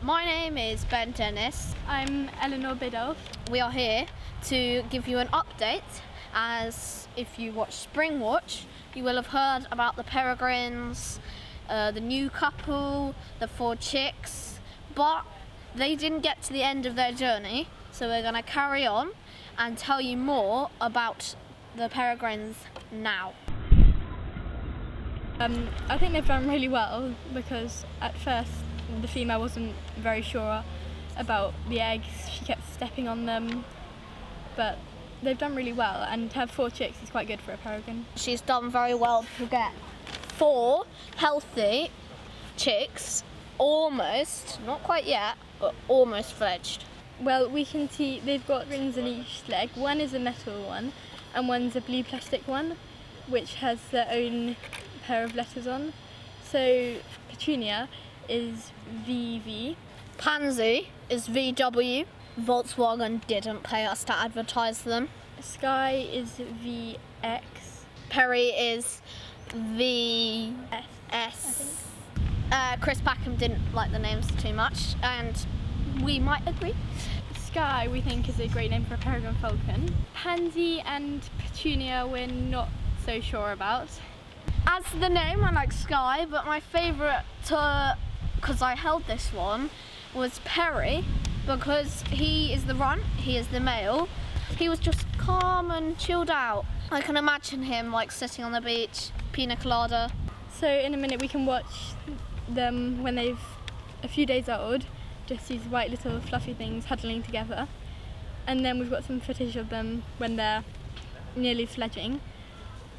My name is Dennis. I'm Eleanor Biddulph. We are here to give you an update, as if you watch Springwatch, you will have heard about the Peregrines, the new couple, the 4 chicks, but they didn't get to the end of their journey, so we're going to carry on and tell you more about the Peregrines now. I think they've done really well, because at first the female wasn't very sure about the eggs. She kept stepping on them, but they've done really well, and to have 4 chicks is quite good for a peregrine. She's done very well to get 4 healthy chicks, almost, not quite yet, but almost fledged. Well, we can see they've got rings in each leg. One is a metal one and one's a blue plastic one, which has their own pair of letters on. So Petunia is VV. Pansy is VW. Volkswagen didn't pay us to advertise them. Sky is VX. Perry is VS. Chris Packham didn't like the names too much, and we might agree. Sky, we think, is a great name for a peregrine falcon. Pansy and Petunia we're not so sure about. As the name, I like Sky, but my favourite, because I held this one, was Perry, because he is the runt, he is the male. He was just calm and chilled out. I can imagine him like sitting on the beach, pina colada. So in a minute we can watch them when they've a few days old, just these white little fluffy things huddling together. And then we've got some footage of them when they're nearly fledging,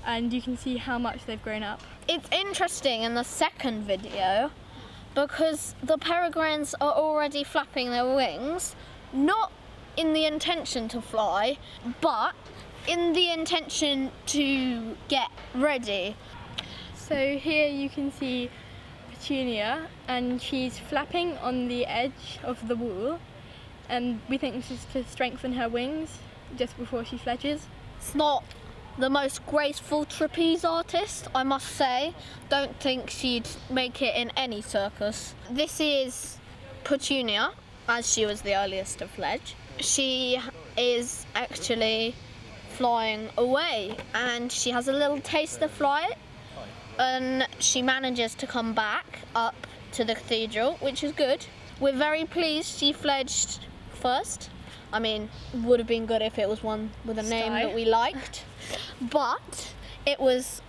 and you can see how much they've grown up. It's interesting in the second video because the peregrines are already flapping their wings, not in the intention to fly, but in the intention to get ready. So here you can see Petunia, and she's flapping on the edge of the wall, and we think this is to strengthen her wings just before she fledges. It's not the most graceful trapeze artist, I must say. Don't think she'd make it in any circus. This is Petunia, as she was the earliest to fledge. She is actually flying away, and she has a little taste of flight, and she manages to come back up to the cathedral, which is good. We're very pleased she fledged first. I mean, would have been good if it was one with a name that we liked, but it was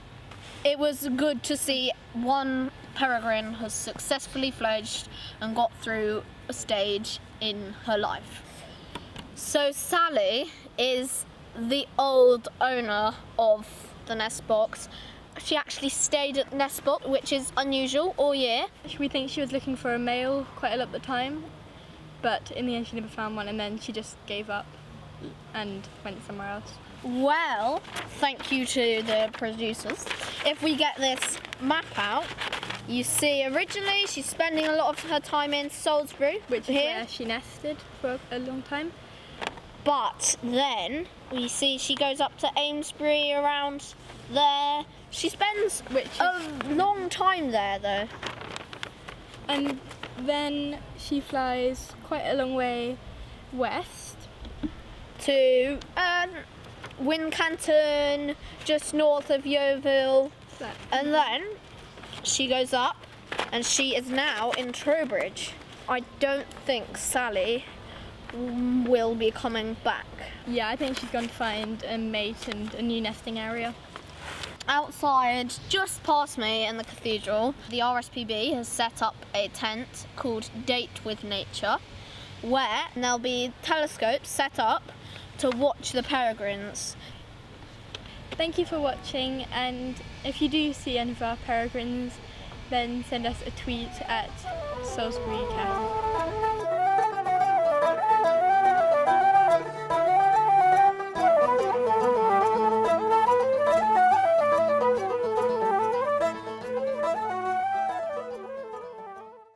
good to see one peregrine has successfully fledged and got through a stage in her life. So Sally is the old owner of the nest box. She actually stayed at the nest box, which is unusual, all year. We think she was looking for a male quite a lot of the time, but in the end she never found one, and then she just gave up and went somewhere else. Well, thank you to the producers. If we get this map out, you see originally she's spending a lot of her time in Salisbury, which is where she nested for a long time. But then we see she goes up to Amesbury, around there. She spends a long time there though. And then she flies quite a long way west to Wincanton, just north of Yeovil, and then she goes up and she is now in Trowbridge. I don't think Sally will be coming back. Yeah, I think she's gone to find a mate and a new nesting area. Outside, just past me in the cathedral, the RSPB has set up a tent called Date with Nature, where there'll be telescopes set up to watch the peregrines. Thank you for watching, and if you do see any of our peregrines, then send us a tweet at Salisbury Cathedral.